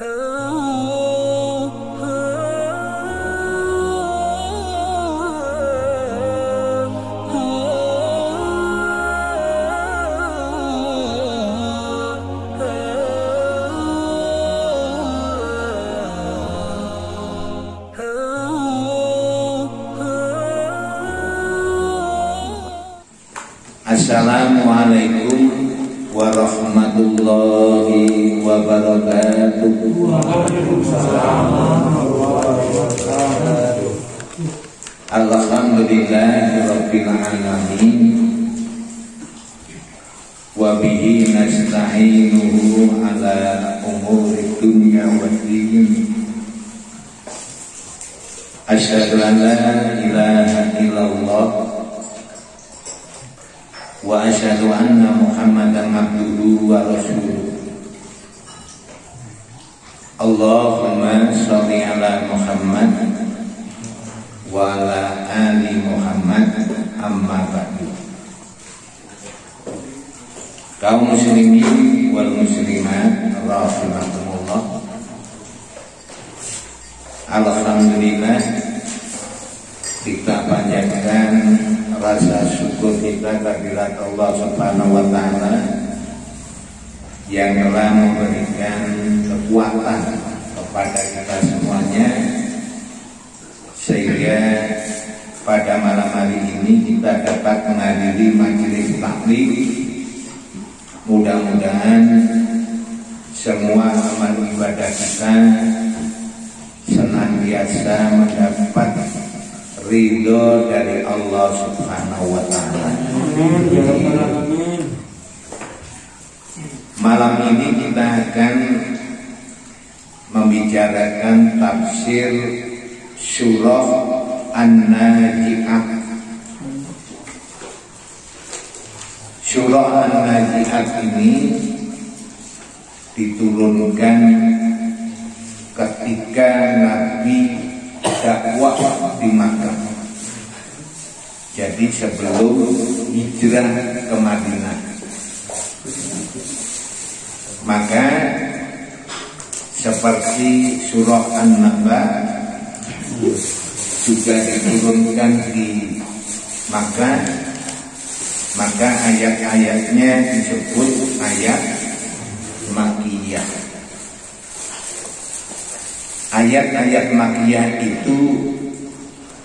Assalamualaikum warahmatullahi wabarakatuh. Alhamdulillahirabbil alamin. Wa bihi nasta'inuhu ala umuri dunya waddin. Asyhadu an la ilaha illallah wa asyhadu anna Muhammadan abduhu wa rasuluh. Allahumma sholli ala Muhammad wa ala ali Muhammad, amma ba'du. Kaum muslimin wal muslimat rahimakumullah. Alhamdulillah, kita panjatkan rasa syukur kita kehadirat Allah Subhanahu wa taala yang telah memberikan kekuatan kepada kita semuanya, sehingga pada malam hari ini kita dapat menghadiri majelis taklim. Mudah-mudahan semua amal ibadah kita senantiasa mendapat ridho dari Allah Subhanahu wa taala. Malam ini kita akan membicarakan tafsir surah An-Nazi'at. Surah An-Nazi'at ini diturunkan ketika Nabi dakwah di Makkah. Jadi sebelum hijrah ke Madinah. Maka seperti surah An-Naba juga diturunkan di Makkah, maka ayat-ayatnya disebut ayat Makkiyah. Ayat-ayat Makkiyah itu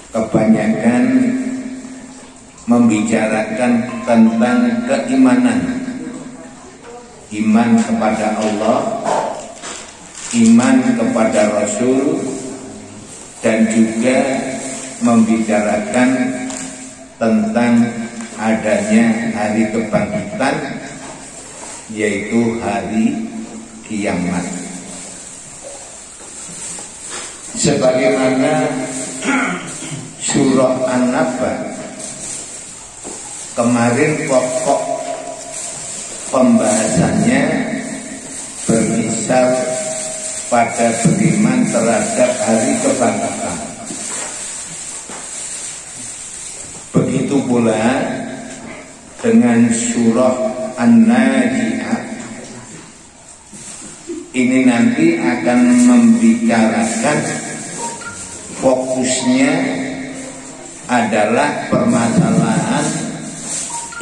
kebanyakan membicarakan tentang keimanan, iman kepada Allah, iman kepada Rasul, dan juga membicarakan tentang adanya hari kebangkitan, yaitu hari kiamat. Sebagaimana surah An-Naba kemarin pokok pembahasannya berkisar pada beriman terhadap hari kebangkitan. Begitu pula dengan surah An-Nazi'at, ini nanti akan membicarakan fokusnya adalah permasalahan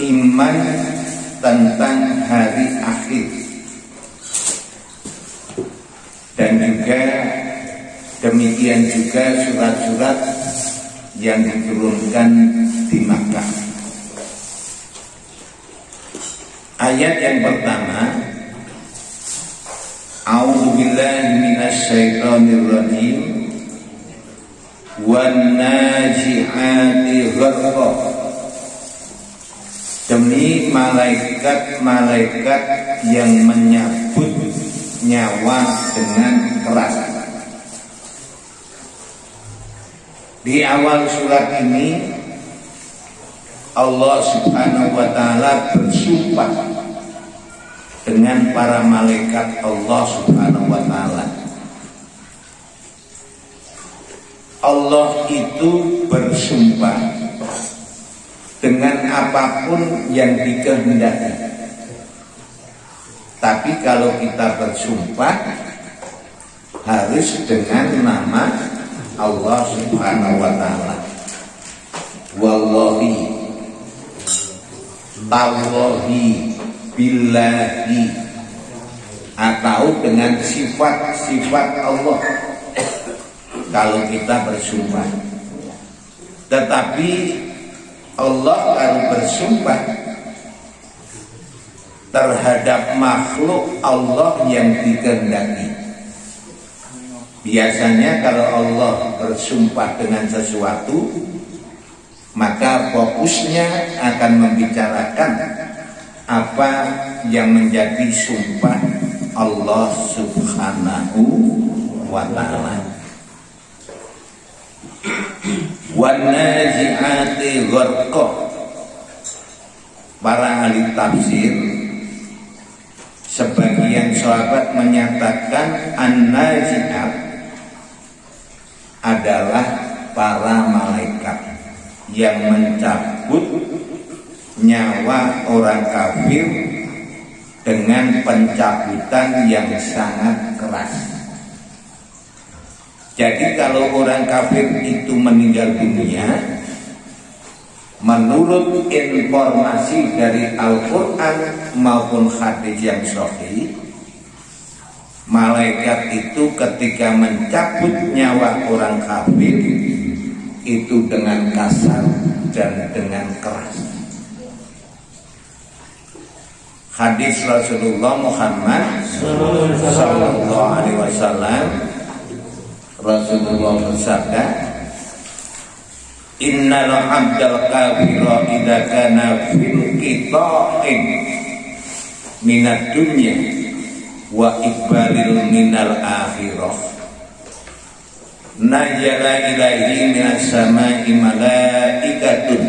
iman tentang hari akhir, dan juga demikian juga surat-surat yang diturunkan di Makkah. Ayat yang pertama, A'udzubillahi minasyaitonirrajim, wan-nazi'ati gharqa. Demi malaikat-malaikat yang menyabut nyawa dengan keras. Di awal surat ini Allah Subhanahu wa taala bersumpah dengan para malaikat Allah Subhanahu wa taala. Allah itu bersumpah dengan apapun yang dikehendaki. Tapi kalau kita bersumpah harus dengan nama Allah Subhanahu wa taala. Wallahi, tallahi, billahi, atau dengan sifat-sifat Allah kalau kita bersumpah. Tetapi Allah kalau bersumpah terhadap makhluk Allah yang dikehendaki. Biasanya kalau Allah bersumpah dengan sesuatu, maka fokusnya akan membicarakan apa yang menjadi sumpah Allah Subhanahu wa ta'ala. Wan nazi'ati gharqa. Para ahli tafsir, sebagian sahabat menyatakan an-nazi'at adalah para malaikat yang mencabut nyawa orang kafir dengan pencabutan yang sangat keras. Jadi kalau orang kafir itu meninggal dunia, menurut informasi dari Al-Quran maupun hadis yang sahih, malaikat itu ketika mencabut nyawa orang kafir itu dengan kasar dan dengan keras. Hadis Rasulullah Muhammad sallallahu alaihi wasallam, Rasulullah bersabda, innal abdal kafira idza kana fil qita'in minad dunya wa iqbalil minal akhirah najala ilaihi minas sama'i malaikatun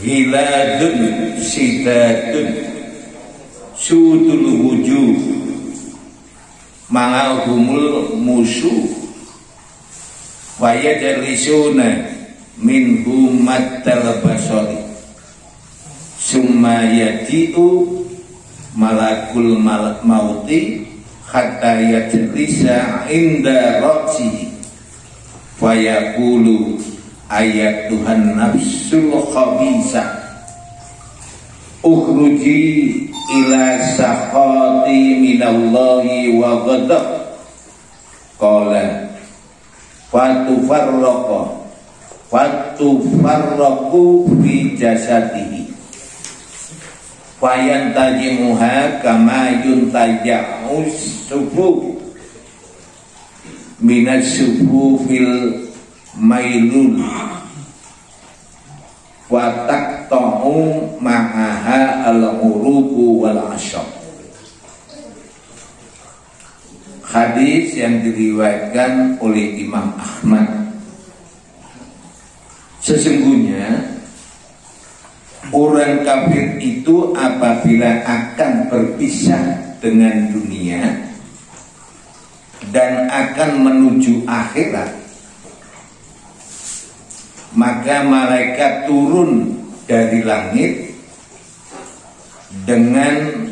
ghiladun sidatun sudul wujuh ma'ahumul musuh wa yajlisuna minhum mattal basari summa yati'u malakul mauti hatta yajlisa inda ra'sihi fa yaqulu ayat Tuhan nafsul khabisa ukhruji ila sakhati minallahi wa ghadab qala fatufarraqu fi jasadihi fayantajimuha kama yuntaja'us sufu minas sufu fil mailun wa taqta'u ma'aha al-uruqu wal ashab. Hadis yang diriwayatkan oleh Imam Ahmad. Sesungguhnya orang kafir itu apabila akan berpisah dengan dunia dan akan menuju akhirat, maka malaikat turun dari langit dengan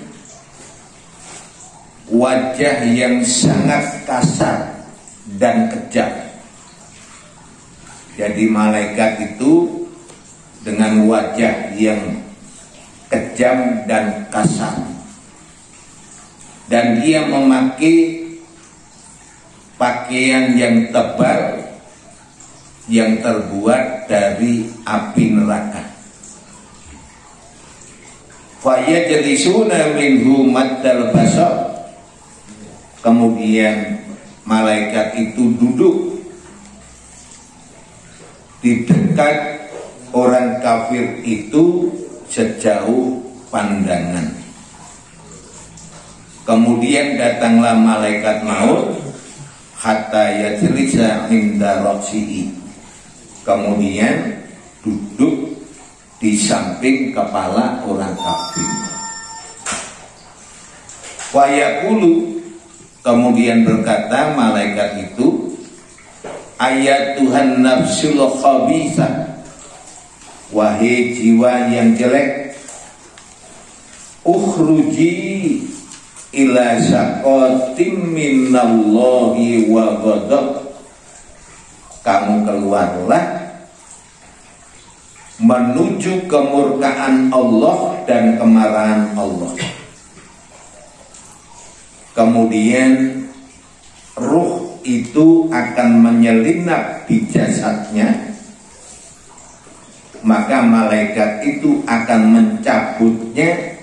wajah yang sangat kasar dan kejam. Jadi malaikat itu dengan wajah yang kejam dan kasar, dan dia memakai pakaian yang tebal yang terbuat dari api neraka. Fayajlisuna minhu maddal basar. Kemudian malaikat itu duduk di dekat orang kafir itu sejauh pandangan. Kemudian datanglah malaikat maut hatta yajlisa inda ra'sihi. Kemudian duduk di samping kepala orang kafir. Wa yaqulu, kemudian berkata malaikat itu, ayat Tuhan nafsul khabisa, wahai jiwa yang jelek, ukhruji, ila syaqatin minallahi wa ghadab, kamu keluarlah menuju kemurkaan Allah dan kemarahan Allah. Kemudian ruh itu akan menyelinap di jasadnya, maka malaikat itu akan mencabutnya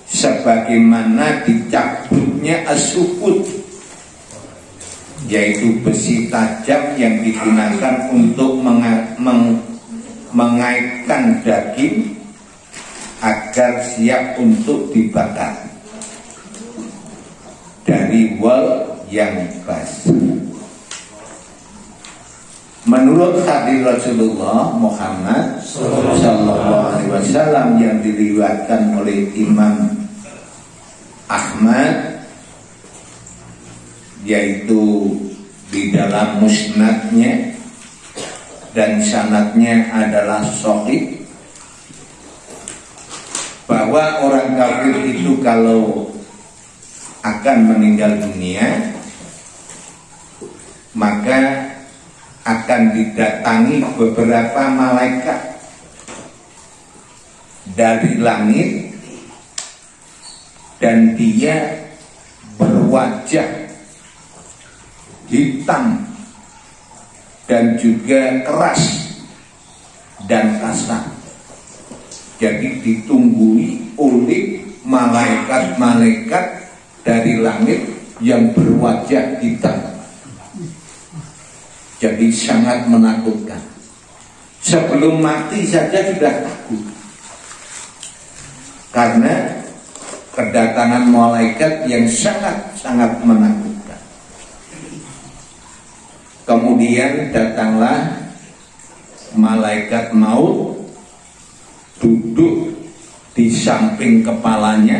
sebagaimana dicabutnya as-sufud, yaitu besi tajam yang digunakan untuk mengaitkan daging agar siap untuk dibakar dari wal yang basah. Menurut hadis Rasulullah Muhammad sallallahu alaihi wasallam yang diriwayatkan oleh Imam Ahmad, yaitu di dalam musnadnya dan sanadnya adalah sahih, bahwa orang kafir itu kalau akan meninggal dunia maka akan didatangi beberapa malaikat dari langit, dan dia berwajah hitam dan juga keras dan kasar. Jadi ditunggui oleh malaikat-malaikat dari langit yang berwajah hitam. Jadi sangat menakutkan. Sebelum mati saja sudah takut, karena kedatangan malaikat yang sangat menakutkan. Kemudian datanglah malaikat maut, duduk di samping kepalanya,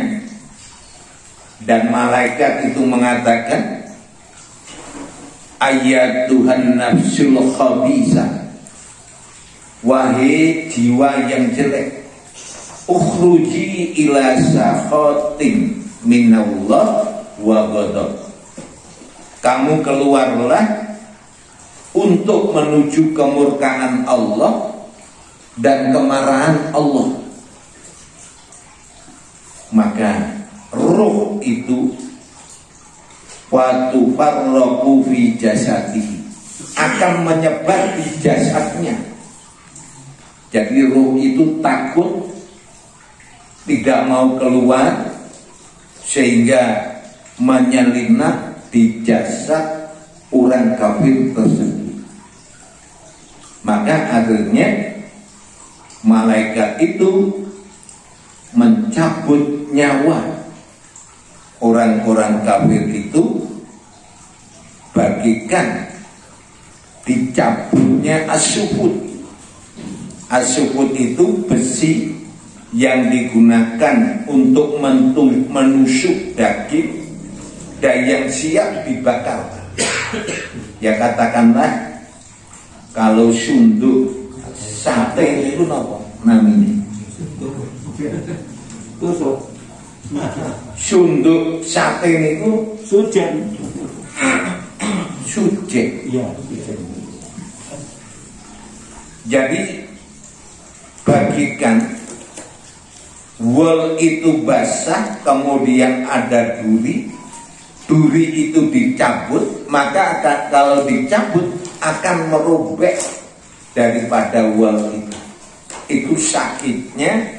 dan malaikat itu mengatakan, ayatuhan nafsul khabisa, wahai jiwa yang jelek, ukhruji ila sakhatin minallah wa ghadab, kamu keluarlah untuk menuju kemurkaan Allah dan kemarahan Allah. Maka ruh itu wa tufarraqu fi jasadihi, akan menyebar di jasadnya. Jadi ruh itu takut, tidak mau keluar, sehingga menyelinap di jasad orang kafir tersebut. Maka akhirnya malaikat itu mencabut nyawa orang-orang kafir itu, bagikan dicabutnya as-sufud. As-sufud itu besi yang digunakan untuk menusuk daging dan yang siap dibakar. Ya katakanlah kalau sunduk sate itu apa namanya? Tusuk. Sunduk sate itu sujen. Sujen. Ya. Jadi bagikan wol itu basah, kemudian ada duri. Duri itu dicabut, maka kalau dicabut akan merobek daripada wol itu. Itu sakitnya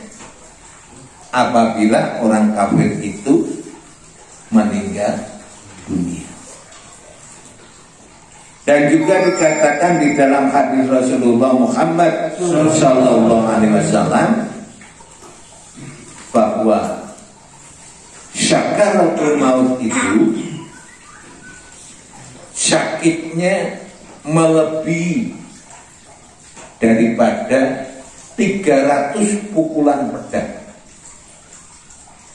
apabila orang kafir itu meninggal dunia. Dan juga dikatakan di dalam hadis Rasulullah Muhammad sallallahu alaihi wasallam bahwa sakaratul maut itu sakitnya melebihi daripada 300 pukulan pedang.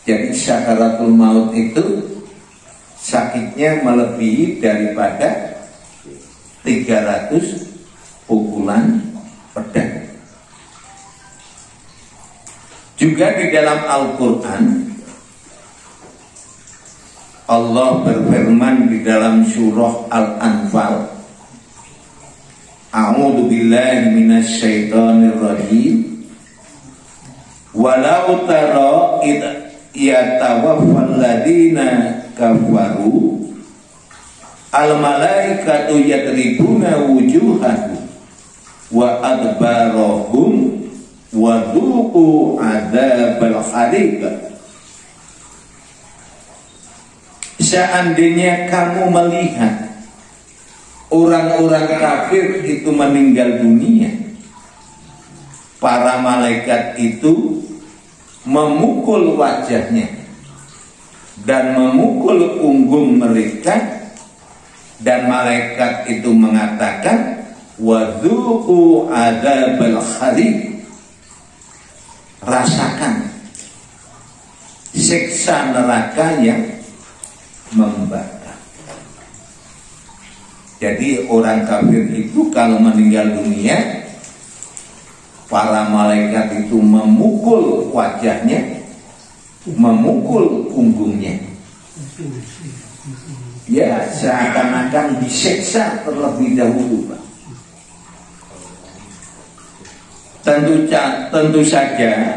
Jadi sakaratul maut itu sakitnya melebihi daripada 300 pukulan pedang. Juga di dalam Al-Quran Allah berfirman di dalam surah Al-Anfal, A'udzu billahi minasyaitonir rajim. Walau tara id yatawaffal ladina kafaru al malaikatu yadribuna wujuhahum wa adbarahum wa dhuqu adzabal hariq. Seandainya kamu melihat orang-orang kafir itu meninggal dunia, para malaikat itu memukul wajahnya dan memukul punggung mereka, dan malaikat itu mengatakan wadzuqu adzabal hariq, rasakan siksa neraka yang membakar. Jadi orang kafir itu kalau meninggal dunia, para malaikat itu memukul wajahnya, memukul punggungnya, ya seakan-akan disiksa terlebih dahulu, Pak. Tentu saja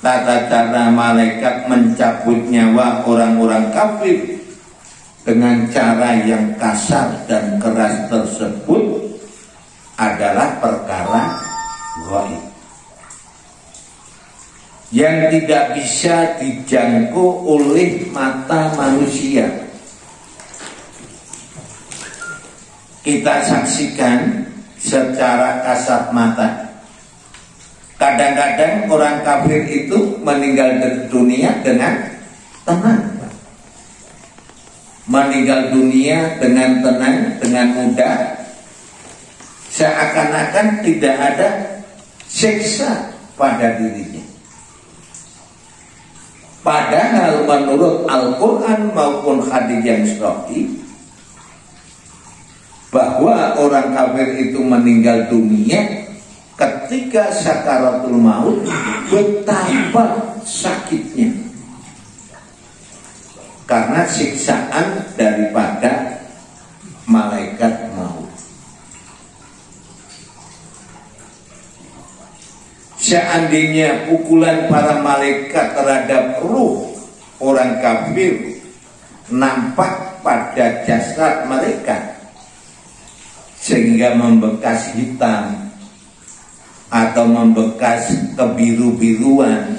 tata cara malaikat mencabut nyawa orang-orang kafir dengan cara yang kasar dan keras tersebut adalah perkara gaib yang tidak bisa dijangkau oleh mata manusia. Kita saksikan secara kasat mata. Kadang-kadang orang kafir itu meninggal dunia dengan tenang, meninggal dunia dengan tenang, dengan mudah, seakan-akan tidak ada siksa pada dirinya. Padahal menurut Al-Quran maupun hadis yang sahih, bahwa orang kafir itu meninggal dunia ketika sakaratul maut, betapa sakitnya karena siksaan daripada malaikat maut. Seandainya pukulan para malaikat terhadap ruh orang kafir nampak pada jasad mereka sehingga membekas hitam atau membekas kebiru-biruan,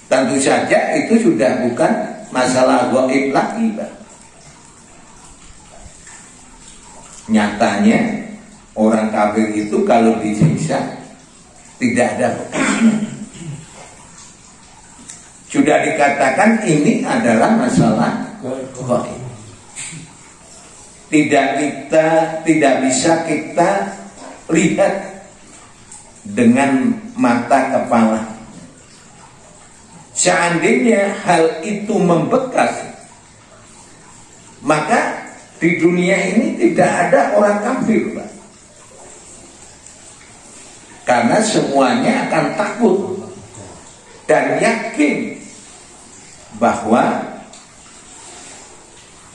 tentu saja itu sudah bukan masalah gaib lagi, Pak. Nyatanya orang kafir itu kalau disiksa tidak ada bekasnya. Sudah dikatakan ini adalah masalah gaib. Tidak bisa kita lihat dengan mata kepala. Seandainya hal itu membekas, maka di dunia ini tidak ada orang kafir, Pak. Karena semuanya akan takut dan yakin bahwa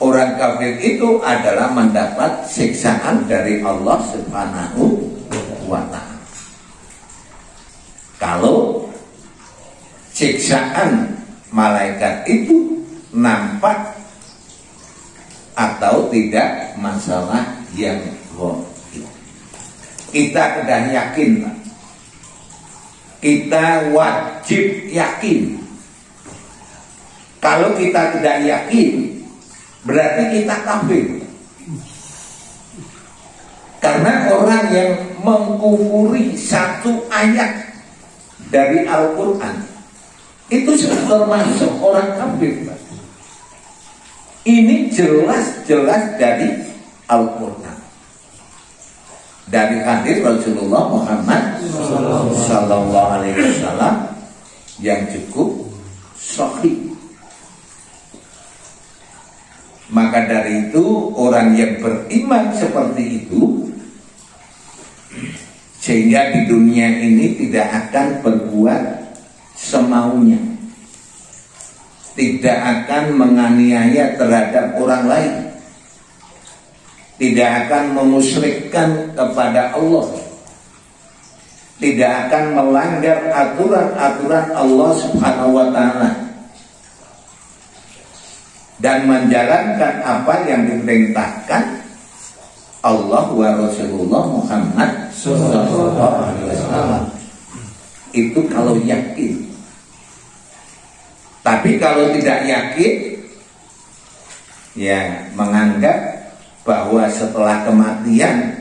orang kafir itu adalah mendapat siksaan dari Allah Subhanahu wa ta'ala. Kalau siksaan malaikat itu nampak atau tidak, masalah yang gaib. Kita sudah yakin, Pak. Kita wajib yakin. Kalau kita tidak yakin, berarti kita kafir. Karena orang yang mengkufuri satu ayat dari Al-Quran itu termasuk orang kafir, Pak. Ini jelas-jelas dari Al-Quran, dari hadis Rasulullah Muhammad Sallallahu Alaihi Wasallam yang cukup sahih. Maka dari itu orang yang beriman seperti itu, sehingga di dunia ini tidak akan berbuat semaunya, tidak akan menganiaya terhadap orang lain, tidak akan memusyrikkan kepada Allah, tidak akan melanggar aturan-aturan Allah Subhanahu wa Ta'ala, dan menjalankan apa yang diperintahkan Allah wa Rasulullah Muhammad sallallahu alaihi wasallam. Itu kalau yakin. Tapi kalau tidak yakin, ya menganggap bahwa setelah kematian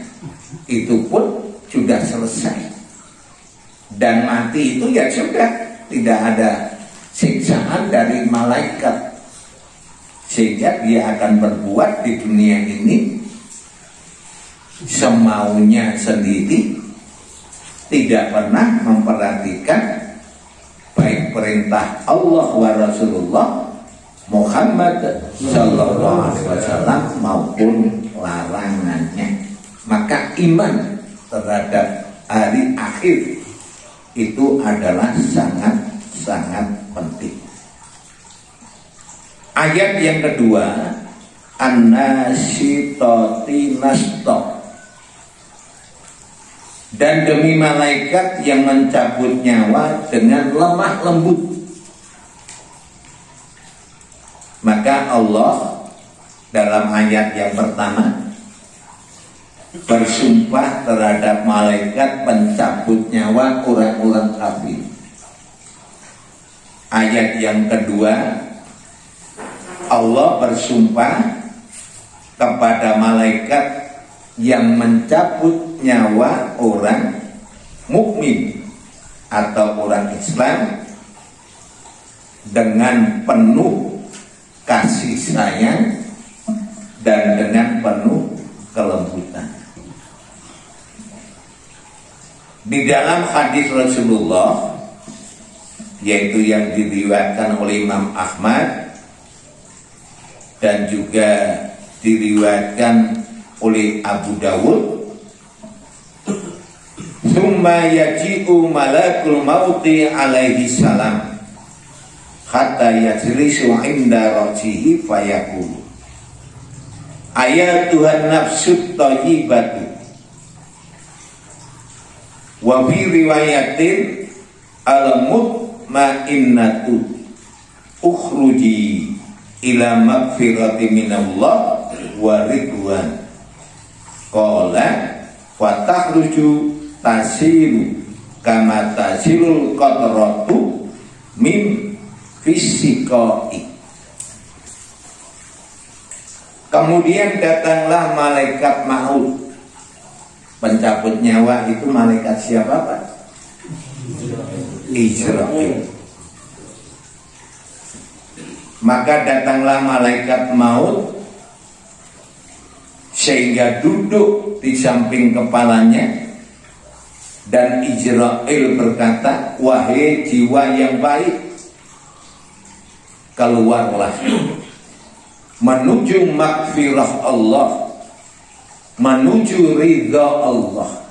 itu pun sudah selesai, dan mati itu ya sudah, tidak ada siksaan dari malaikat, sehingga dia akan berbuat di dunia ini semaunya sendiri, tidak pernah memperhatikan baik perintah Allah wa Rasulullah Muhammad sallallahu alaihi wasallam maupun larangannya. Maka iman terhadap hari akhir itu adalah sangat-sangat penting. Ayat yang kedua, an-nasyitati nashta. Dan demi malaikat yang mencabut nyawa dengan lemah lembut. Maka Allah dalam ayat yang pertama bersumpah terhadap malaikat pencabut nyawa orang-orang kafir. Ayat yang kedua, Allah bersumpah kepada malaikat yang mencabut nyawa orang mukmin atau orang Islam dengan penuh kasih sayang dan dengan penuh kelembutan. Di dalam hadis Rasulullah, yaitu yang diriwayatkan oleh Imam Ahmad dan juga diriwayatkan oleh Abu Dawud, summa yaji'u malakul mauti alaihi salam hatta yajlisu inda rajhihi fayaqulu ayatuhan nafsut thayyibatu wa fi riwayatin al-mutmainnatu ukhruji ila magfirati minallah wa ridwan. Qala fatakhruju tasilu kama tasilul qatratu min fisiqai. Kemudian datanglah malaikat maut. Pencabut nyawa itu malaikat siapa, Pak? Israfil. Maka datanglah malaikat maut sehingga duduk di samping kepalanya, dan Israel berkata, wahai jiwa yang baik, keluarlah menuju magfirah Allah, menuju ridha Allah.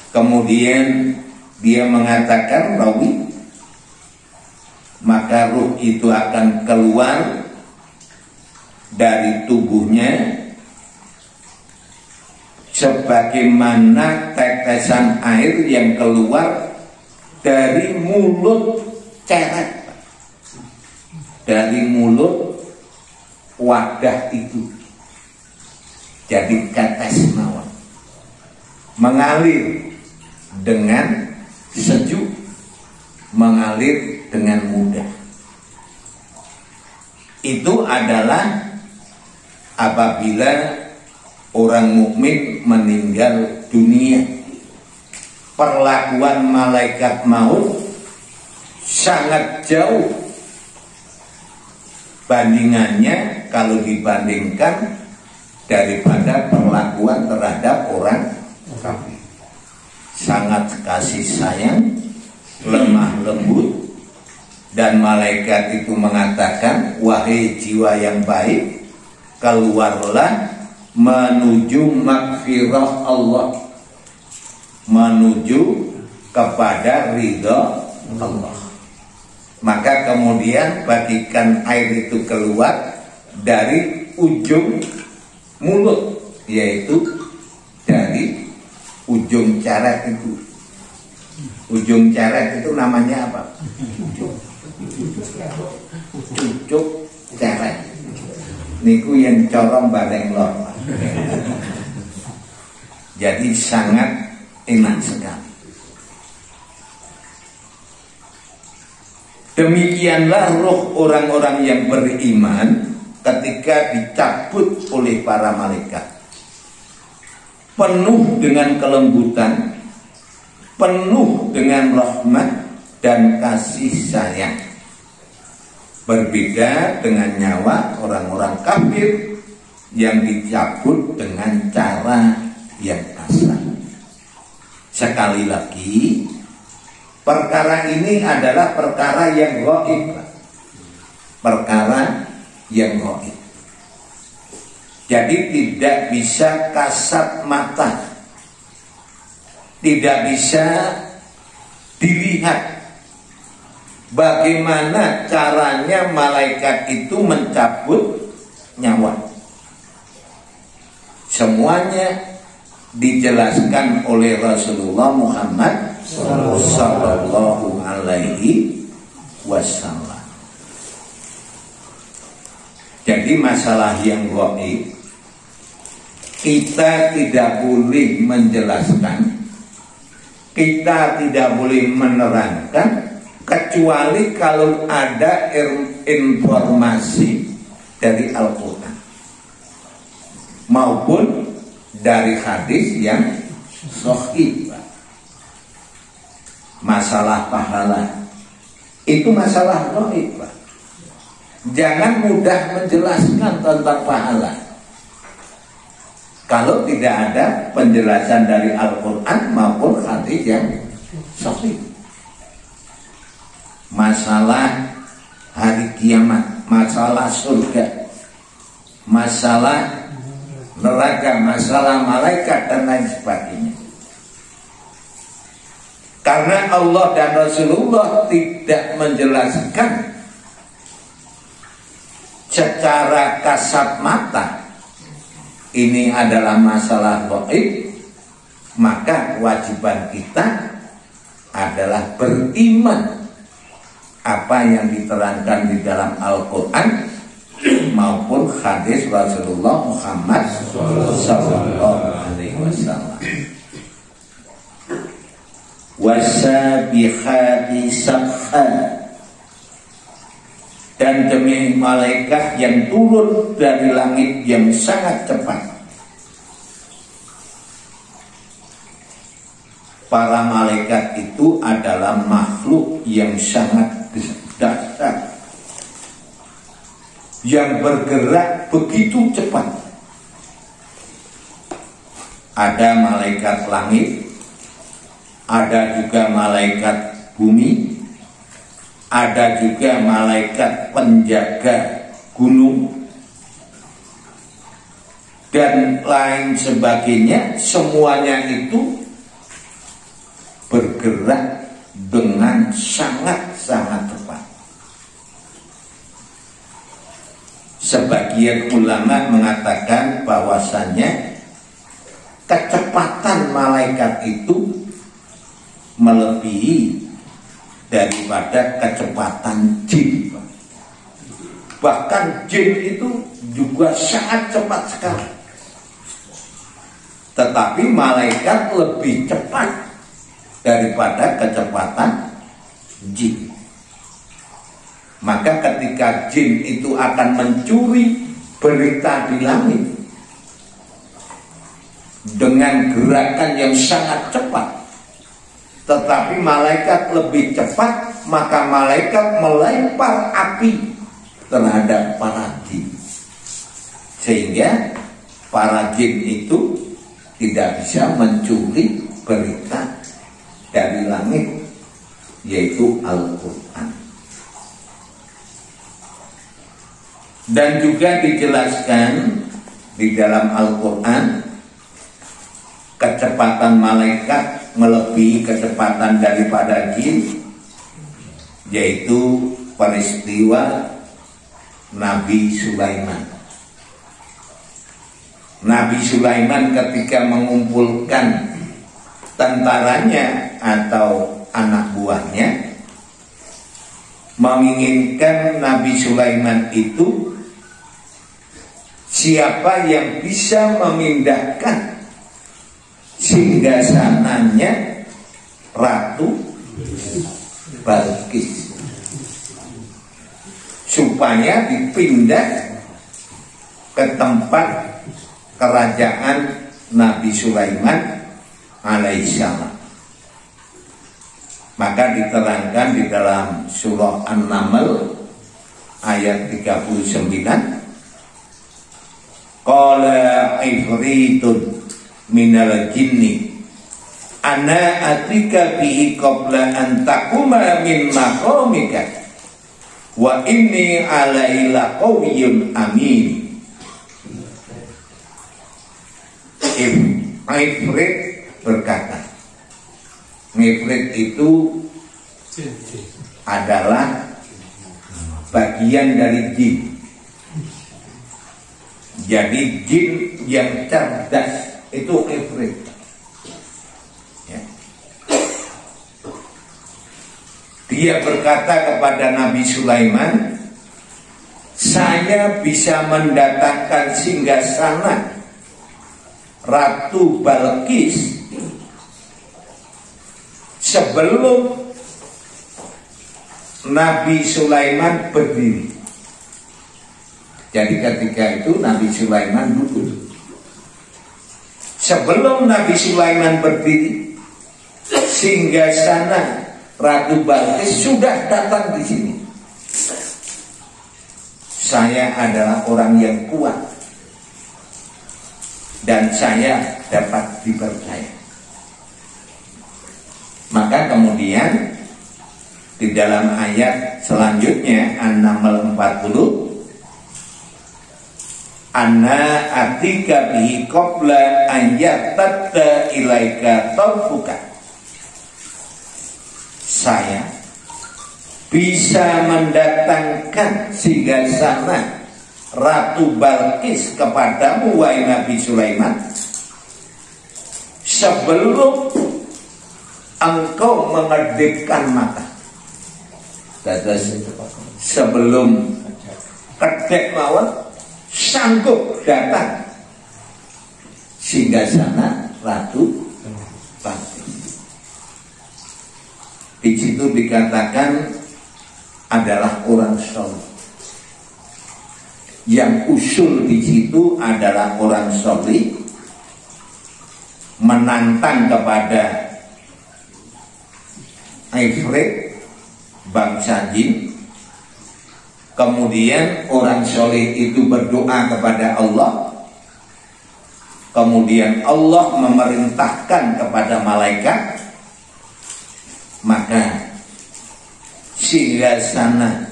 Kemudian dia mengatakan, rawi, maka ruh itu akan keluar dari tubuhnya sebagaimana tetesan air yang keluar dari mulut ceret, dari mulut wadah itu. Jadi tetes mawar mengalir dengan sejuk, mengalir dengan mudah. Itu adalah apabila orang mukmin meninggal dunia. Perlakuan malaikat maut sangat jauh bandingannya kalau dibandingkan daripada perlakuan terhadap orang kafir. Sangat kasih sayang, lemah lembut, dan malaikat itu mengatakan, wahai jiwa yang baik, keluarlah menuju magfirah Allah, menuju kepada ridha Allah. Maka kemudian bagikan air itu keluar dari ujung mulut, yaitu dari ujung caret itu. Ujung caret itu namanya apa? Cucuk caret. Niku yang corong bareng lor. Jadi sangat enak sekali. Demikianlah roh orang-orang yang beriman ketika dicabut oleh para malaikat, penuh dengan kelembutan, penuh dengan rahmat dan kasih sayang. Berbeda dengan nyawa orang-orang kafir yang dicabut dengan cara yang kasar. Sekali lagi, perkara ini adalah perkara yang gaib. Perkara yang gaib. Jadi tidak bisa kasat mata, tidak bisa dilihat bagaimana caranya malaikat itu mencabut nyawa. Semuanya dijelaskan oleh Rasulullah Muhammad sallallahu alaihi wasallam. Jadi masalah yang gaib kita tidak boleh menjelaskan, kita tidak boleh menerangkan kecuali kalau ada informasi dari Al-Quran maupun dari hadis yang sahih. Masalah pahala itu masalah gaib. Jangan mudah menjelaskan tentang pahala kalau tidak ada penjelasan dari Al-Quran maupun hadis yang sahih. Masalah hari kiamat, masalah surga, masalah neraka, masalah malaikat dan lain sebagainya. Karena Allah dan Rasulullah tidak menjelaskan secara kasat mata ini adalah masalah gaib, maka kewajiban kita adalah beriman apa yang diterangkan di dalam Al-Quran maupun hadis Rasulullah Muhammad sallallahu alaihi wasallam. Wasabihati sabha, dan demi malaikat yang turun dari langit yang sangat cepat. Para malaikat itu adalah makhluk yang sangat dahsyat, yang bergerak begitu cepat. Ada malaikat langit, ada juga malaikat bumi, ada juga malaikat penjaga gunung, dan lain sebagainya. Semuanya itu bergerak dengan sangat-sangat cepat. Sebagian ulama mengatakan bahwasannya kecepatan malaikat itu melebihi daripada kecepatan jin. Bahkan jin itu juga sangat cepat sekali, tetapi malaikat lebih cepat daripada kecepatan jin. Maka ketika jin itu akan mencuri berita di langit dengan gerakan yang sangat cepat, tetapi malaikat lebih cepat, maka malaikat melempar api terhadap para jin, sehingga para jin itu tidak bisa mencuri berita dari langit, yaitu Al-Quran. Dan juga dijelaskan di dalam Al-Quran, kecepatan malaikat melebihi kecepatan daripada jin yaitu peristiwa Nabi Sulaiman. Nabi Sulaiman ketika mengumpulkan tentaranya atau anak buahnya, menginginkan Nabi Sulaiman itu siapa yang bisa memindahkan singgasananya Ratu Balqis supaya dipindah ke tempat kerajaan Nabi Sulaiman alaihissalam. Maka diterangkan di dalam surah An-Naml ayat 39, qala ifritun minal jinni ana atika bihi qabla an taquma min maqamika wa inni alaila qawiyyun amin. Ifrit berkata, Ifrit itu adalah bagian dari jin. Jadi jin yang cerdas itu Ifrit. Ya. Dia berkata kepada Nabi Sulaiman, saya bisa mendatangkan singgasana Ratu Balqis sebelum Nabi Sulaiman berdiri. Jadi ketika itu Nabi Sulaiman duduk. Sebelum Nabi Sulaiman berdiri, singgasana Ratu Balqis sudah datang di sini. Saya adalah orang yang kuat dan saya dapat dipercaya. Maka kemudian di dalam ayat selanjutnya An-Naml 40, anna atika bihi qabla an yattatta ilaika tarfuka. Saya bisa mendatangkan singgasana Ratu Balqis kepadamu wahai Nabi Sulaiman sebelum engkau mengedipkan mata. Sebelum kedek mawon sanggup datang singgasana Ratu Balqis. Di situ dikatakan adalah orang soleh. Yang usul di situ adalah orang soleh menantang kepada Ifrit bangsa jin. Kemudian orang soleh itu berdoa kepada Allah. Kemudian Allah memerintahkan kepada malaikat, maka singgasana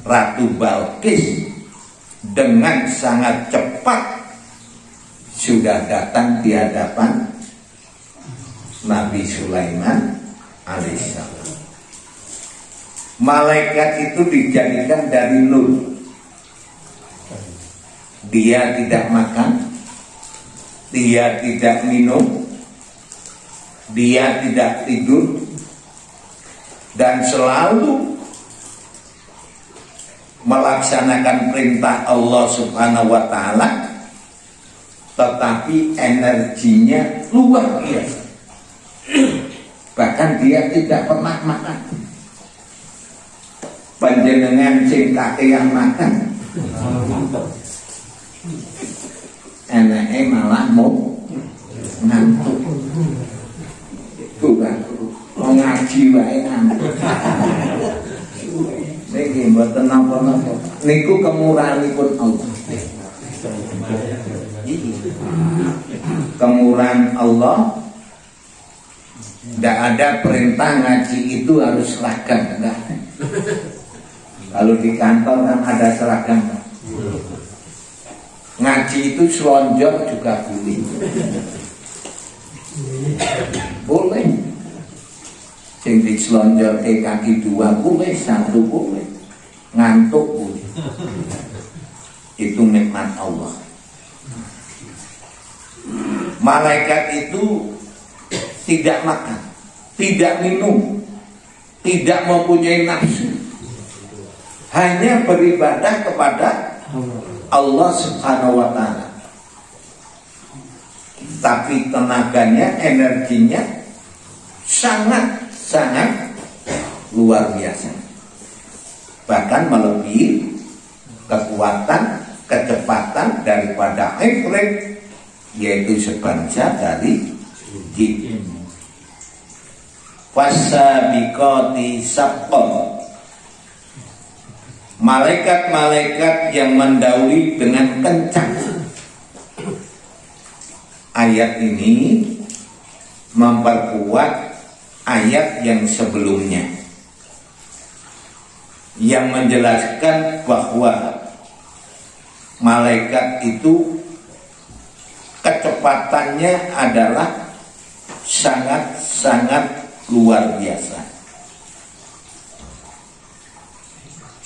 Ratu Balqis dengan sangat cepat sudah datang di hadapan Nabi Sulaiman alaihissalam. Malaikat itu dijadikan dari nur. Dia tidak makan, dia tidak minum, dia tidak tidur, dan selalu melaksanakan perintah Allah Subhanahu wa ta'ala, tetapi energinya luar biasa. Bahkan dia tidak pernah makan. Panjenengan sing yang makan, enake malah mau ngantuk. Bukan mau ngaji wae ngantuk. Niki mboten napa-napa. Niku kemurahanipun Allah. Kemurahan Allah. Tidak ada perintah ngaji itu harus seragam, enggak. Kalau di kantor kan ada seragam. Ngaji itu selonjor juga boleh. Boleh. sing diselonjorke kaki dua kuwe, satu kuwe, ngantuk kuwe. Itu nikmat Allah. Malaikat itu tidak makan, tidak minum, tidak mempunyai nafsu, hanya beribadah kepada Allah Subhanahu wa Ta'ala. Tapi tenaganya, energinya sangat luar biasa, bahkan melebihi kekuatan, kecepatan daripada ifrit, yaitu sebangsa dari jin. Fasabiqati sabqa, malaikat-malaikat yang mendahului dengan kencang. Ayat ini memperkuat ayat yang sebelumnya yang menjelaskan bahwa malaikat itu kecepatannya adalah sangat luar biasa.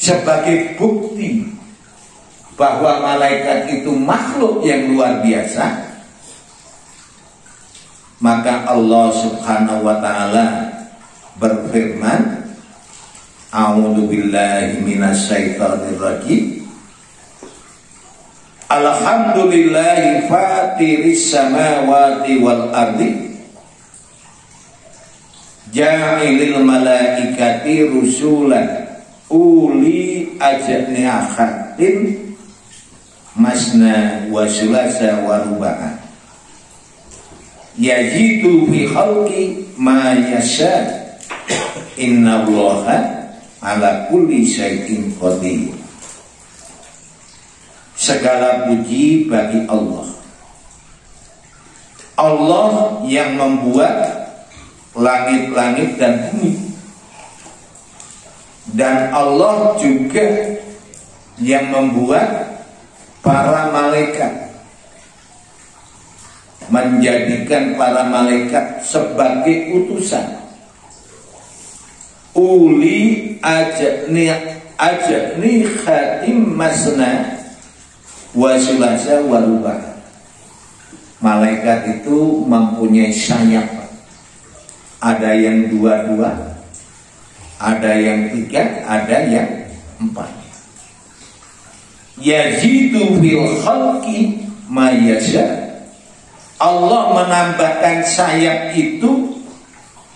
Sebagai bukti bahwa malaikat itu makhluk yang luar biasa, maka Allah Subhanahu wa Ta'ala berfirman, A'udzu billahi minasyaitonir rajim. Alhamdulillahi fatiris samawati wal ardi ja'ilil malaikati rusulan uli ajnihatin masna wa sulasa wa ruba'a yajidu fi khalqi ma yasha innallaha ala kulli syai'in qadir. Segala puji bagi Allah. Allah yang membuat langit-langit dan bumi, dan Allah juga yang membuat para malaikat, menjadikan para malaikat sebagai utusan. Uli ajni khatim masna wa sulasa wa ruba. Malaikat itu mempunyai sayap, ada yang dua-dua, ada yang tiga, ada yang empat. Yazidu fil khalqi ma yasha. Allah menambahkan sayap itu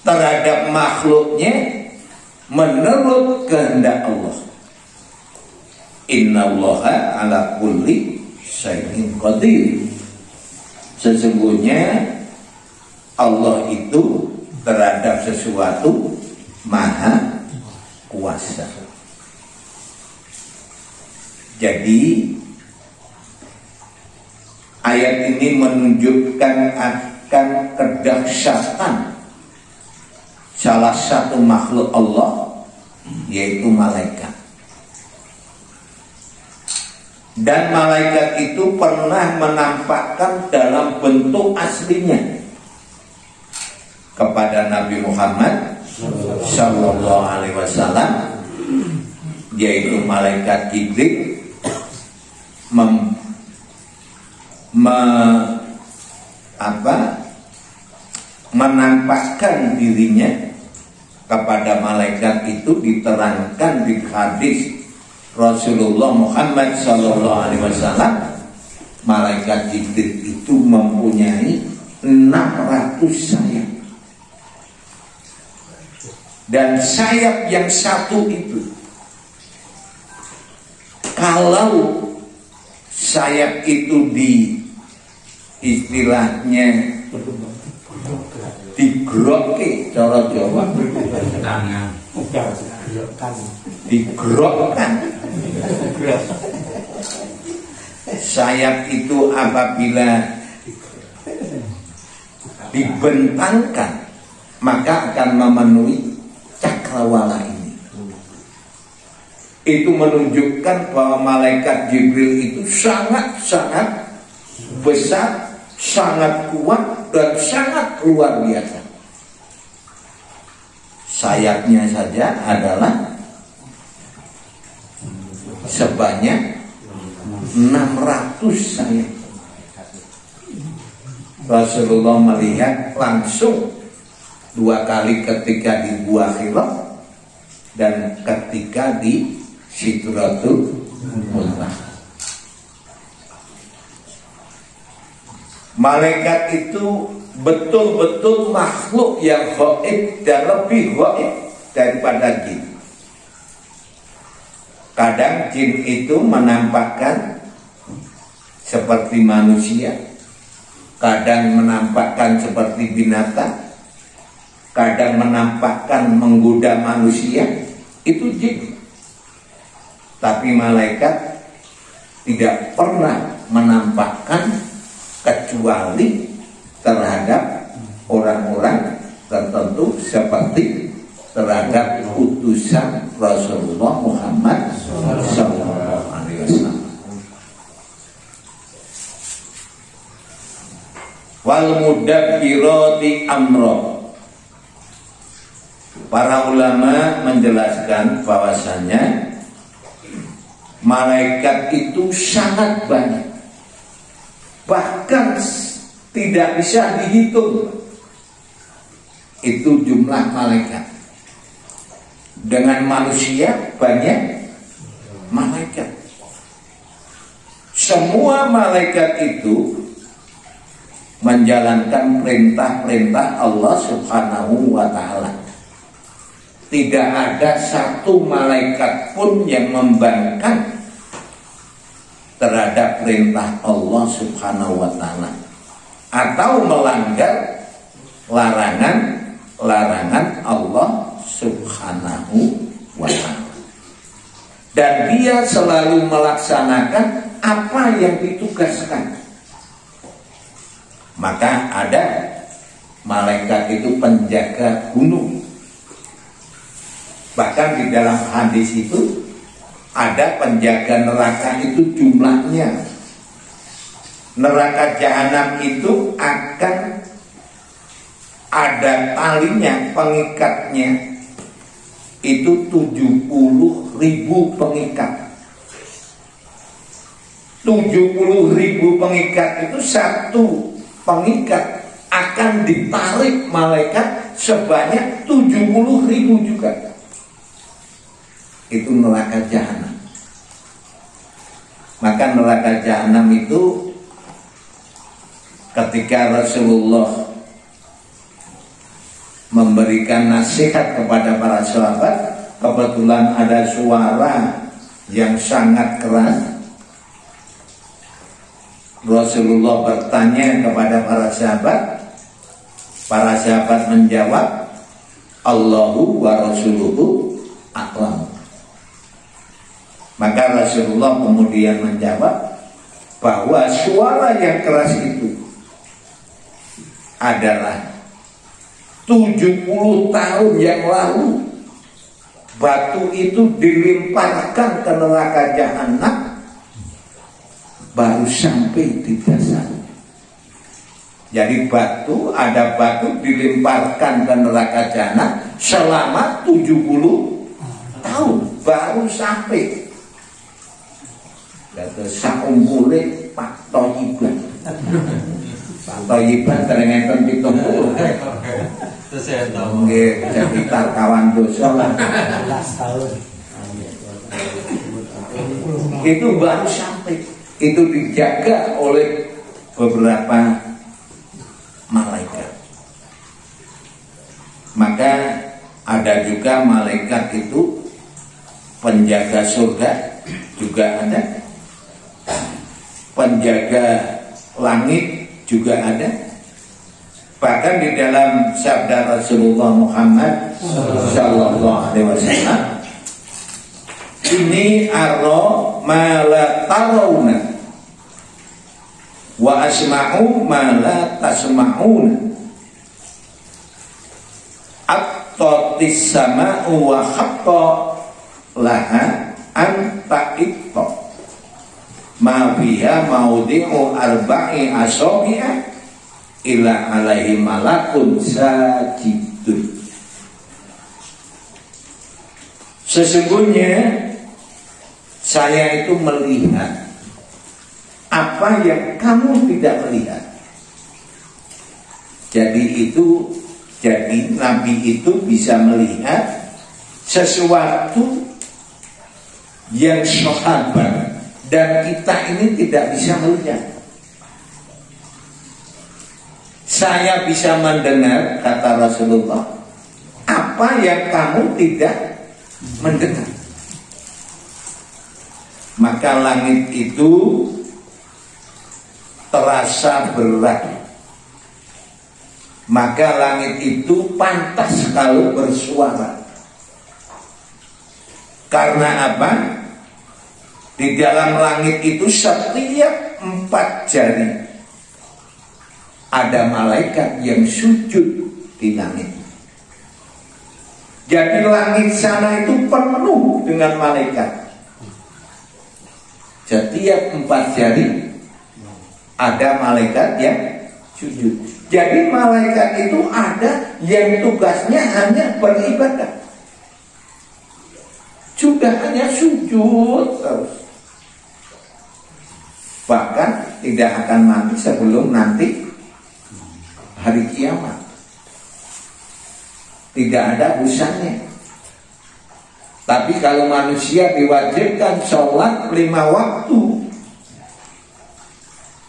terhadap makhluknya menurut kehendak Allah. Innallaha ala kulli syai'in qadir. Sesungguhnya Allah itu terhadap sesuatu maha kuasa. Jadi ayat ini menunjukkan akan kedahsyatan salah satu makhluk Allah, yaitu malaikat. Dan malaikat itu pernah menampakkan dalam bentuk aslinya kepada Nabi Muhammad Sallallahu Alaihi Wasallam, yaitu malaikat Jibril menampakkan dirinya kepada malaikat itu. Diterangkan di hadis Rasulullah Muhammad Sallallahu Alaihi Wasallam, malaikat Jibril itu mempunyai 600 sayap, dan sayap yang satu itu, kalau sayap itu istilahnya digrokke, cara Jawa digrokkan. Sayap itu apabila dibentangkan, maka akan memenuhi cakrawala ini. Itu menunjukkan bahwa malaikat Jibril itu sangat besar, sangat kuat, dan sangat luar biasa. sayapnya saja adalah sebanyak 600 sayap. Rasulullah melihat langsung 2 kali ketika di Gua Hira dan ketika di Sidratul Muntaha. Malaikat itu betul-betul makhluk yang gaib dan lebih gaib daripada jin. Kadang jin itu menampakkan seperti manusia, kadang menampakkan seperti binatang, kadang menampakkan menggoda manusia, itu jin. Tapi malaikat tidak pernah menampakkan kecuali terhadap orang-orang tertentu seperti terhadap utusan Rasulullah Muhammad SAW. Wal mudabbirati amra. Para ulama menjelaskan bahwasanya malaikat itu sangat banyak, bahkan tidak bisa dihitung itu jumlah malaikat. Dengan manusia banyak malaikat. Semua malaikat itu menjalankan perintah-perintah Allah Subhanahu wa ta'ala. Tidak ada satu malaikat pun yang membangkang terhadap perintah Allah Subhanahu wa ta'ala atau melanggar larangan Allah Subhanahu wa ta'ala. Dan dia selalu melaksanakan apa yang ditugaskan. Maka ada malaikat itu penjaga gunung. Bahkan di dalam hadis itu ada penjaga neraka itu jumlahnya. Neraka jahanam itu akan ada talinya, pengikatnya itu 70.000 pengikat. 70.000 pengikat itu satu pengikat akan ditarik malaikat sebanyak 70.000 juga. Itu neraka jahanam. Maka neraka jahanam itu ketika Rasulullah memberikan nasihat kepada para sahabat, kebetulan ada suara yang sangat keras. Rasulullah bertanya kepada para sahabat menjawab, Allahu wa Rasuluhu a'lam. Maka Rasulullah kemudian menjawab bahwa suara yang keras itu adalah 70 tahun yang lalu batu itu dilemparkan ke neraka jahanam baru sampai di dasar. Jadi ada batu dilemparkan ke neraka jahanam selama 70 tahun baru sampai. Kata saumpule Pak Thoyiban. Pak Thoyiban terengeten 70. Terus saya tahu. Nggih, sekitar kawan dosa lah. 11 tahun. Itu baru sampai. Itu dijaga oleh beberapa malaikat. Maka ada juga malaikat itu penjaga surga juga ada. Penjaga langit juga ada. Bahkan di dalam sabda Rasulullah Muhammad sallallahu alaihi wasallam, ini ara ma la tarawna wa asma'u ma la tasma'una at-tatis sama'u wa haqqa laha anta itta ma fiha maudhi'u arba'i asabi'a ila alaihi malakun sajidun. Sesungguhnya saya itu melihat apa yang kamu tidak melihat. Jadi Nabi itu bisa melihat sesuatu yang sahabat dan kita ini tidak bisa melihat. Saya bisa mendengar, kata Rasulullah, apa yang kamu tidak mendengar. Maka langit itu terasa berat. Maka langit itu pantas kalau bersuara. Karena apa? Di dalam langit itu setiap 4 jari ada malaikat yang sujud di langit. Jadi langit sana itu penuh dengan malaikat. Setiap 4 jari ada malaikat yang sujud. Jadi malaikat itu ada yang tugasnya hanya beribadah. Sudah hanya sujud terus. Bahkan tidak akan mati sebelum nanti hari kiamat. Tidak ada usahanya. Tapi kalau manusia diwajibkan sholat 5 waktu,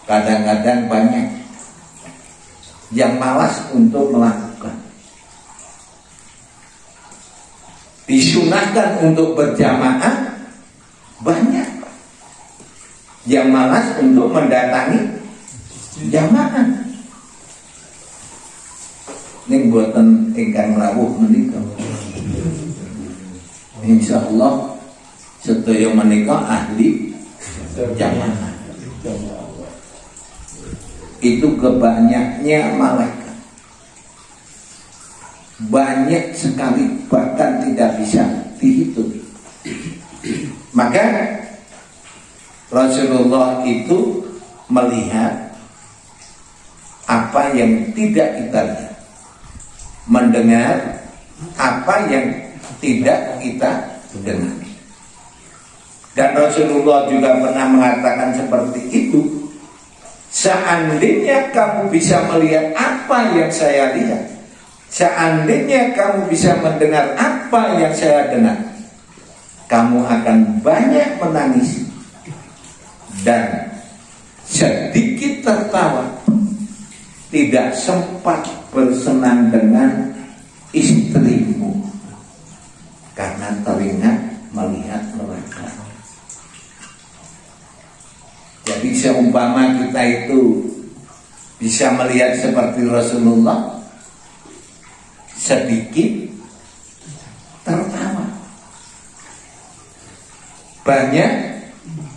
kadang-kadang banyak yang malas untuk melakukan. Disunahkan untuk berjamaah, banyak yang malas untuk mendatangi jamaah. Ini buatan ingkang rawuh menika. Insyaallah sedaya menika ahli jamaah. Itu kebanyaknya malaikat. Banyak sekali, bahkan tidak bisa dihitung. Maka Rasulullah itu melihat apa yang tidak kita lihat, mendengar apa yang tidak kita dengar. Dan Rasulullah juga pernah mengatakan seperti itu. Seandainya kamu bisa melihat apa yang saya lihat, seandainya kamu bisa mendengar apa yang saya dengar, kamu akan banyak menangis dan sedikit tertawa, tidak sempat bersenang dengan istrimu karena teringat melihat mereka. Jadi seumpama kita itu bisa melihat seperti Rasulullah, sedikit tertawa, banyak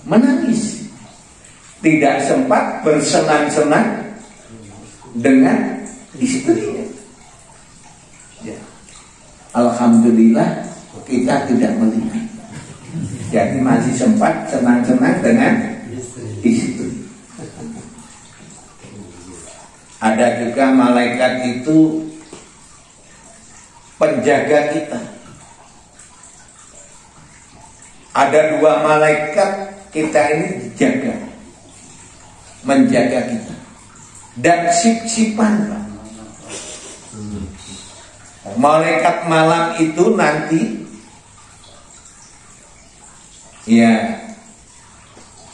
menangis, tidak sempat bersenang-senang dengan istrinya. Ya. Alhamdulillah kita tidak melihat. Jadi masih sempat senang-senang dengan istri. Ada juga malaikat itu penjaga kita. Ada 2 malaikat kita ini dijaga, menjaga kita. Dan sip-sipan, Pak. Malaikat malam itu nanti ya,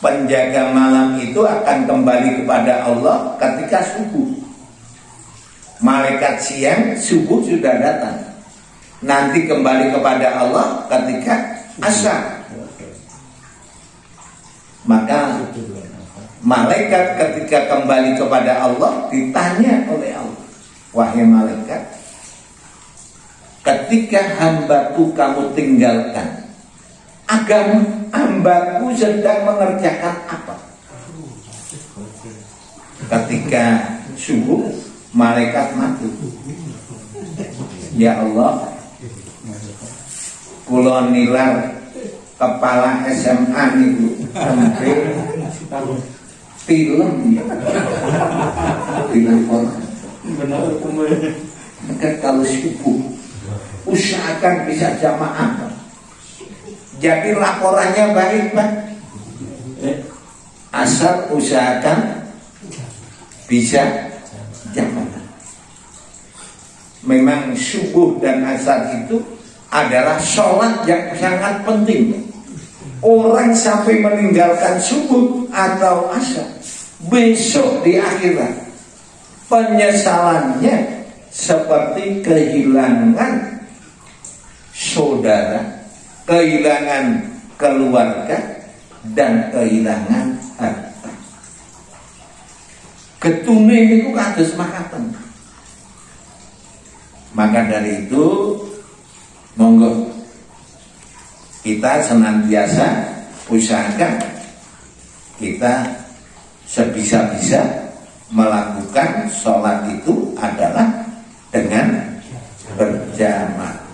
penjaga malam itu akan kembali kepada Allah ketika subuh. Malaikat siang subuh sudah datang, nanti kembali kepada Allah ketika asar. Maka malaikat ketika kembali kepada Allah ditanya oleh Allah, wahai malaikat, ketika hambaku kamu tinggalkan, agar hambaku sedang mengerjakan apa? Ketika subuh, malaikat mati. Ya Allah, kula nilar kepala SMA niku sampai film orang. Maka kalau subuh usahakan bisa jamaah. Jadi laporannya baik, Pak. Asal usahakan bisa jamaah. Memang subuh dan asar itu adalah sholat yang sangat penting. Orang sampai meninggalkan subuh atau asar, besok di akhirat penyesalannya seperti kehilangan saudara, kehilangan keluarga, dan kehilangan harta. Ketune itu kados makaten. Maka dari itu monggo kita senantiasa usahakan kita sebisa-bisa melakukan sholat itu adalah dengan berjamaah.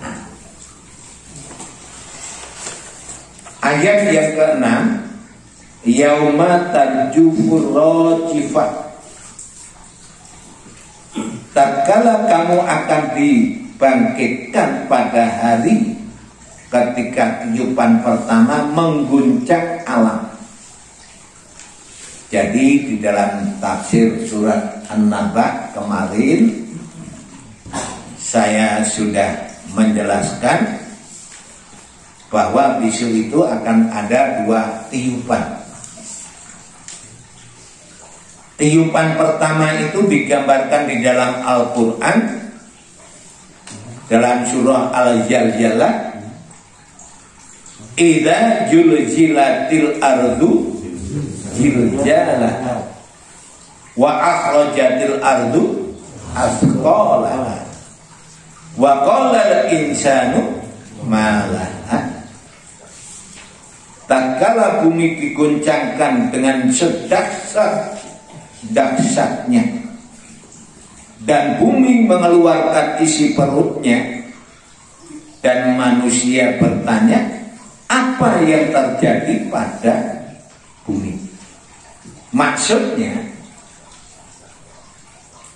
Ayat yang ke-6, yauma tarjufur rajifah, tatkala kamu akan dibangkitkan pada hari ketika tiupan pertama mengguncang alam. Jadi di dalam tafsir surat An-Naba kemarin saya sudah menjelaskan bahwa besok itu akan ada 2 tiupan. Tiupan pertama itu digambarkan di dalam Al-Quran dalam surah Al-Zalzalah, idza julzilatil ardu zilzalaha wa akhrajatil ardu athqalaha wa qala al-insanu ma laha. Tatkala bumi diguncangkan dengan sedahsyat-dahsyatnya dan bumi mengeluarkan isi perutnya, dan manusia bertanya, apa yang terjadi pada bumi? Maksudnya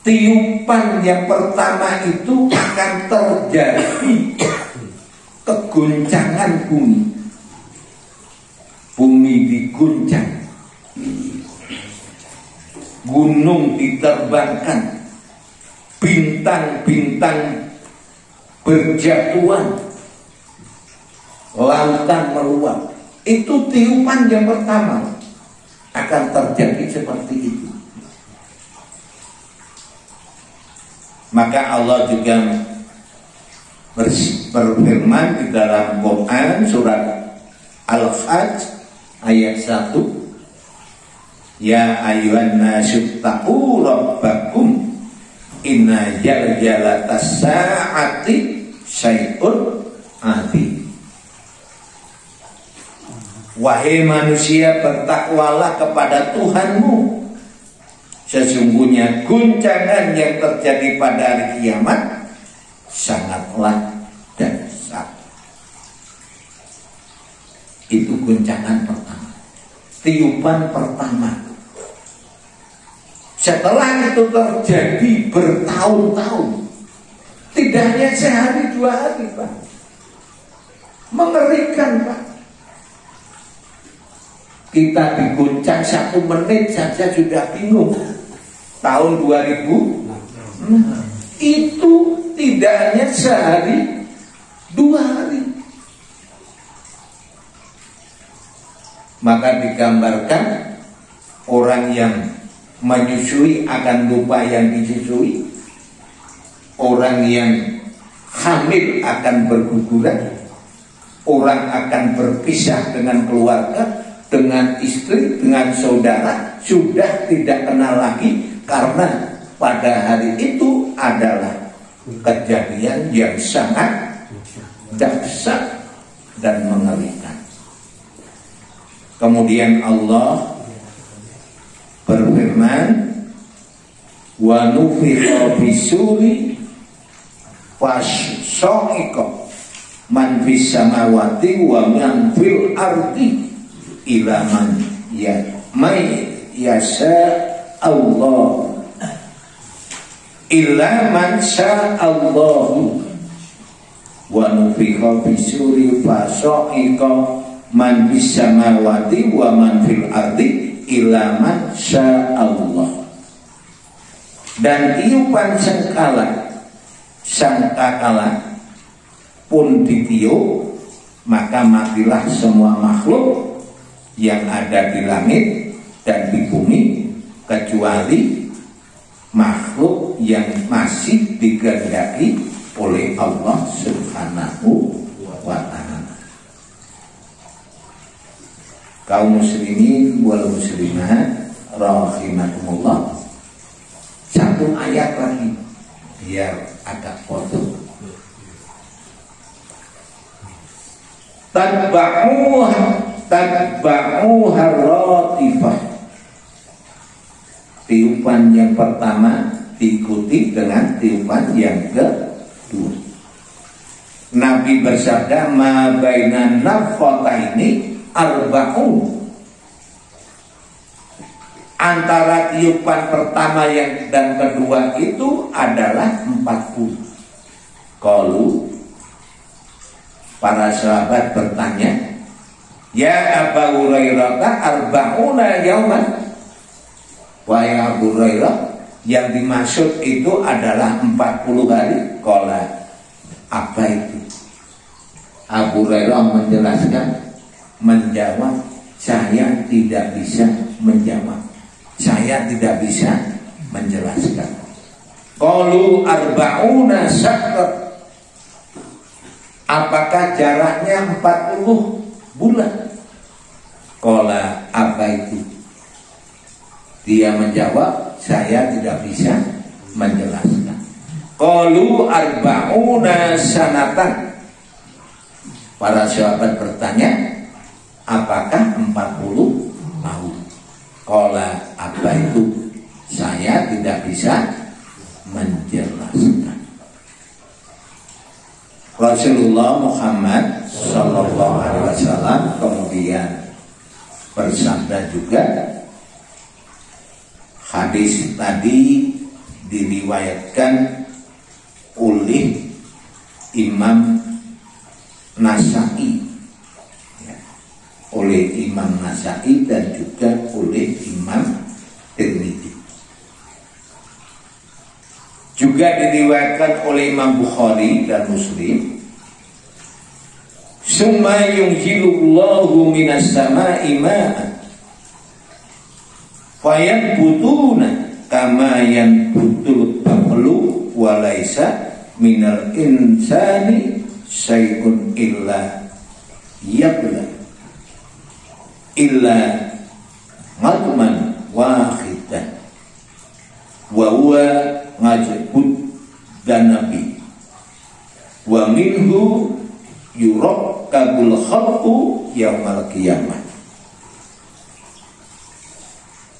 tiupan yang pertama itu akan terjadi keguncangan bumi. Bumi diguncang, gunung diterbangkan, bintang-bintang berjatuhan, lautan meluap. Itu tiupan yang pertama akan terjadi seperti itu. Maka Allah juga berfirman di dalam Quran surat Al-Hajj ayat 1, ya ayyuhan nasu taqu rabbakum inna zalzalatas saati syai'un adzim. Wahai manusia, bertakwalah kepada Tuhanmu, sesungguhnya guncangan yang terjadi pada hari kiamat sangatlah dahsyat. Itu guncangan pertama, tiupan pertama. Setelah itu terjadi bertahun-tahun, tidak hanya sehari 2 hari, Pak. Mengerikan, Pak. Kita diguncang 1 menit saja sudah bingung. Tahun 2000 itu tidak hanya sehari 2 hari. Maka digambarkan orang yang menyusui akan lupa yang disusui, orang yang hamil akan berguguran, orang akan berpisah dengan keluarga, dengan istri, dengan saudara, sudah tidak kenal lagi, karena pada hari itu adalah kejadian yang sangat dahsyat dan mengerikan. Kemudian Allah berfirman, wa nufikha fisuri fasya'iqa man fis samawati wa man fil ardi ila man yasha Allah illa man sya Allah. wa nufikha fisuri fasa'iqa man bis samawati wa man fil ardi ila man sya'allah. Dan tiupan sangkakala pun ditiup, maka matilah semua makhluk yang ada di langit dan di bumi, kecuali makhluk yang masih dikehendaki oleh Allah Subhanahu wa ta'ala. Kaum muslimin wal muslimat rahimakumullah, satu ayat lagi biar agak foto. Tadba'uha ratifah. Tiupan yang pertama diikuti dengan tiupan yang kedua. Nabi bersabda, ma bainan nafkhataini arba'un. Antara tiupan pertama dan kedua itu adalah 40. Qalu, para sahabat bertanya, ya Abu Hurairah, arba'una yauman. Wahai Abu Hurairah, yang dimaksud itu adalah 40 hari. Qala, apa itu? Abu Hurairah menjawab, saya tidak bisa menjawab, saya tidak bisa menjelaskan. Qalu arba'una syahran. Apakah jaraknya 40 bulan? Qala, apa itu? Dia menjawab, saya tidak bisa menjelaskan. Qalu arba'una sanatan. Para sahabat bertanya, apakah 40 tahun? Qala, apa itu? Saya tidak bisa menjelaskan. Rasulullah Muhammad sallallahu alaihi wasallam kemudian bersabda juga, hadis tadi diriwayatkan oleh Imam Nasai, oleh Imam Nasai dan juga oleh Imam Tirmidzi. Juga diriwayatkan oleh Imam Bukhari dan Muslim. Summa yunzilullahu minas sama'i ma'an fayanbutuna kama yanbutul baqlu wa laisa minal insani syai'un illa yabla illa madman wahidan wa huwa ngajibut dan nabi wa minhu yurakkabul khalqu yaumal qiyamah.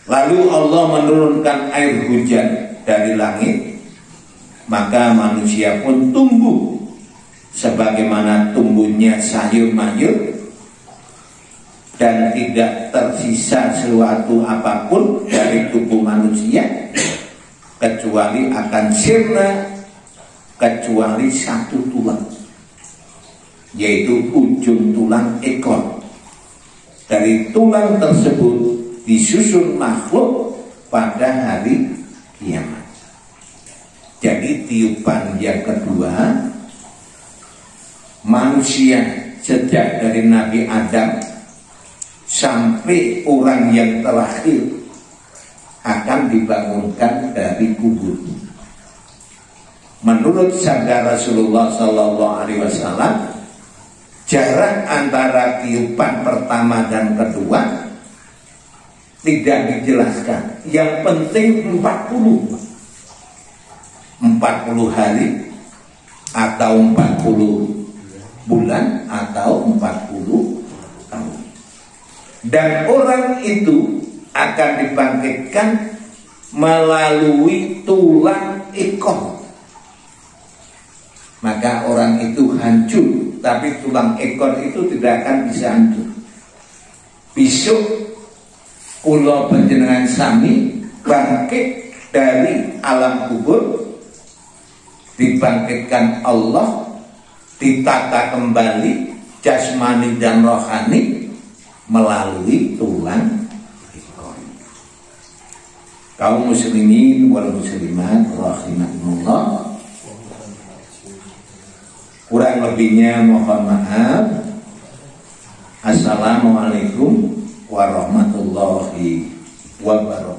Lalu Allah menurunkan air hujan dari langit, maka manusia pun tumbuh sebagaimana tumbuhnya sayur mayur, dan tidak tersisa sesuatu apapun dari tubuh manusia kecuali akan sirna, kecuali satu tulang, yaitu ujung tulang ekor. Dari tulang tersebut disusun makhluk pada hari kiamat. Jadi tiupan yang kedua, manusia sejak dari Nabi Adam sampai orang yang terakhir akan dibangunkan dari kubur. Menurut sabda Rasulullah Sallallahu Alaihi Wasallam, jarak antara tiupan pertama dan kedua tidak dijelaskan. Yang penting 40 hari atau 40 bulan atau 40 tahun. Dan orang itu akan dibangkitkan melalui tulang ekor. Maka orang itu hancur, tapi tulang ekor itu tidak akan bisa hancur. Besok kula panjenengan sami bangkit dari alam kubur, dibangkitkan Allah ditata kembali jasmani dan rohani melalui tulang ikon. Kaum muslimin wal muslimat rahimakumullah, kurang lebihnya mohon maaf. Assalamualaikum warahmatullahi wabarakatuh.